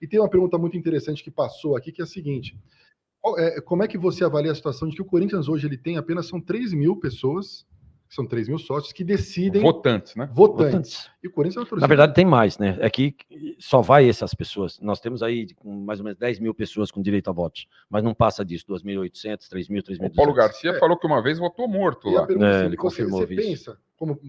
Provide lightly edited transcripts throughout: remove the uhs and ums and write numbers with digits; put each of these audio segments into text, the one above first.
E tem uma pergunta muito interessante que passou aqui, que é a seguinte: como é que você avalia a situação de que o Corinthians hoje ele tem apenas são 3 mil pessoas, são 3 mil sócios que decidem... Votantes, né? Votantes. E o Corinthians é uma torcida... Na verdade, tem mais, né? É que só vai essas pessoas. Nós temos aí mais ou menos 10 mil pessoas com direito a votos, mas não passa disso, 2.800, 3.000, 3.200. O Paulo Garcia falou que uma vez votou morto lá. Ele confirmou isso. Você pensa, como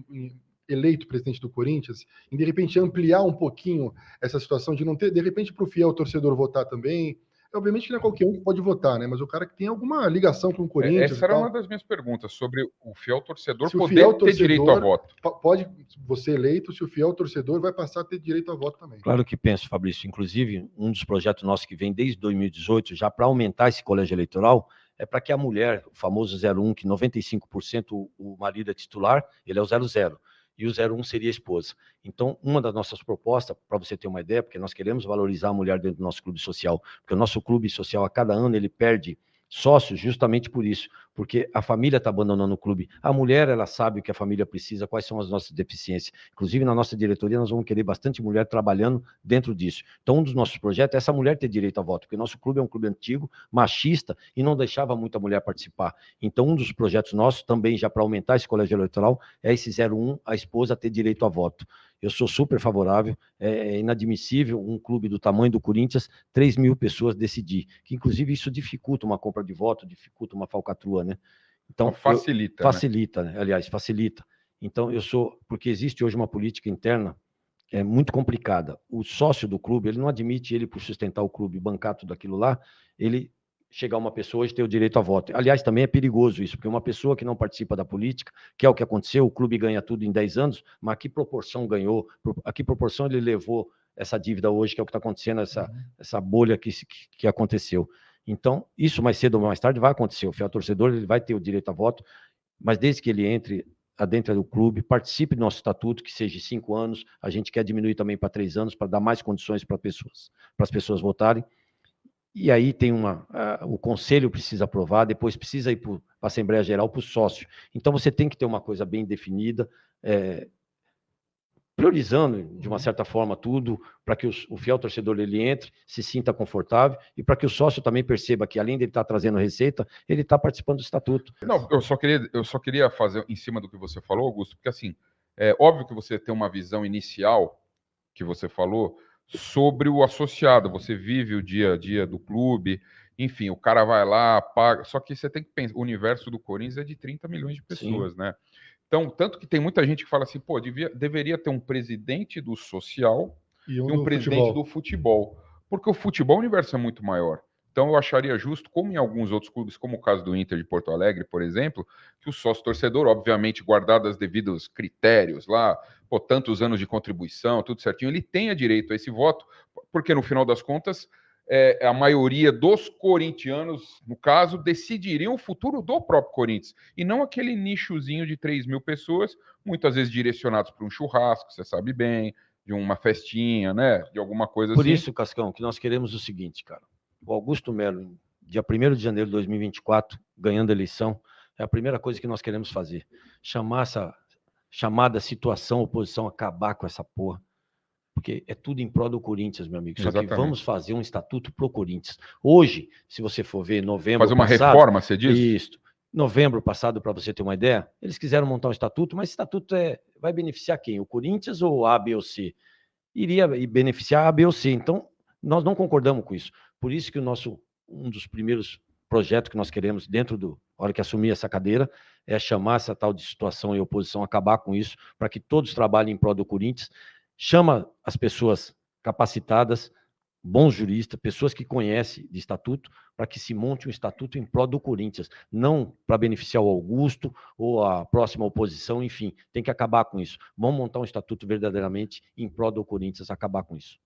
eleito presidente do Corinthians, em de repente ampliar um pouquinho essa situação de não ter, de repente, para o fiel torcedor votar também? Obviamente que não é qualquer um que pode votar, né? Mas o cara que tem alguma ligação com o Corinthians. Essa era uma das minhas perguntas, sobre o fiel torcedor se o poder fiel ter torcedor direito a voto. Pode você eleito, se o fiel torcedor vai passar a ter direito a voto também. Claro que penso, Fabrício. Inclusive, um dos projetos nossos que vem desde 2018, já para aumentar esse colégio eleitoral, é para que a mulher, o famoso 01, que 95% o marido é titular, ele é o 00. E o 01 seria a esposa. Então, uma das nossas propostas, para você ter uma ideia, porque nós queremos valorizar a mulher dentro do nosso clube social, porque o nosso clube social, a cada ano, ele perde sócios justamente por isso, porque a família está abandonando o clube. A mulher, ela sabe o que a família precisa, quais são as nossas deficiências. Inclusive, na nossa diretoria, nós vamos querer bastante mulher trabalhando dentro disso. Então, um dos nossos projetos é essa mulher ter direito a voto, porque o nosso clube é um clube antigo, machista, e não deixava muita mulher participar. Então, um dos projetos nossos, também já para aumentar esse colégio eleitoral, é esse 01, a esposa ter direito a voto. Eu sou super favorável, é inadmissível um clube do tamanho do Corinthians, 3 mil pessoas decidir, que inclusive isso dificulta uma compra de voto, dificulta uma falcatrua, né? Então, facilita. Facilita, né? Aliás, facilita. Então, porque existe hoje uma política interna muito complicada. O sócio do clube, ele não admite ele, por sustentar o clube, bancar tudo aquilo lá, ele chegar uma pessoa hoje ter o direito a voto. Aliás, também é perigoso isso, porque uma pessoa que não participa da política, que é o que aconteceu, o clube ganha tudo em 10 anos, mas a que proporção ganhou, a que proporção ele levou essa dívida hoje, que é o que está acontecendo, essa bolha que aconteceu. Então, isso mais cedo ou mais tarde vai acontecer. O fiel torcedor ele vai ter o direito a voto, mas desde que ele entre adentro do clube, participe do nosso estatuto, que seja 5 anos, a gente quer diminuir também para 3 anos, para dar mais condições para as pessoas votarem. E aí tem o conselho precisa aprovar, depois precisa ir para a Assembleia Geral, para o sócio. Então você tem que ter uma coisa bem definida, priorizando, de uma certa forma, tudo, para que o fiel torcedor ele entre, se sinta confortável, e para que o sócio também perceba que, além de ele estar trazendo receita, ele está participando do estatuto. Não, eu só queria fazer em cima do que você falou, Augusto, porque assim, é óbvio que você tem uma visão inicial, que você falou, sobre o associado, você vive o dia a dia do clube, enfim, o cara vai lá, paga, só que você tem que pensar, o universo do Corinthians é de 30 milhões de pessoas, né? Então, tanto que tem muita gente que fala assim, pô, deveria ter um presidente do social e um presidente do futebol, porque o futebol, o universo é muito maior. Então, eu acharia justo, como em alguns outros clubes, como o caso do Inter de Porto Alegre, por exemplo, que o sócio-torcedor, obviamente, guardado os devidos critérios lá, pô, tantos anos de contribuição, tudo certinho, ele tenha direito a esse voto, porque, no final das contas, a maioria dos corintianos, no caso, decidiriam o futuro do próprio Corinthians, e não aquele nichozinho de 3 mil pessoas, muitas vezes direcionados para um churrasco, você sabe bem, de uma festinha, né, de alguma coisa assim. Por isso, Cascão, que nós queremos o seguinte, cara, o Augusto Melo, dia 1º de janeiro de 2024, ganhando a eleição, é a primeira coisa que nós queremos fazer. Chamar essa chamada situação, oposição, acabar com essa porra. Porque é tudo em prol do Corinthians, meu amigo. Só Exatamente. Que vamos fazer um estatuto pro Corinthians. Hoje, se você for ver, novembro fazer uma reforma, você diz? Isso. Novembro passado, para você ter uma ideia, eles quiseram montar um estatuto, mas esse estatuto vai beneficiar quem? O Corinthians ou A, B ou C? Iria beneficiar A, B ou C. Então, nós não concordamos com isso. Por isso que um dos primeiros projetos que nós queremos, a hora que assumir essa cadeira, é chamar essa tal de situação e oposição, acabar com isso, para que todos trabalhem em prol do Corinthians. Chama as pessoas capacitadas, bons juristas, pessoas que conhecem de estatuto, para que se monte um estatuto em prol do Corinthians, não para beneficiar o Augusto ou a próxima oposição, enfim, tem que acabar com isso. Vamos montar um estatuto verdadeiramente em prol do Corinthians, acabar com isso.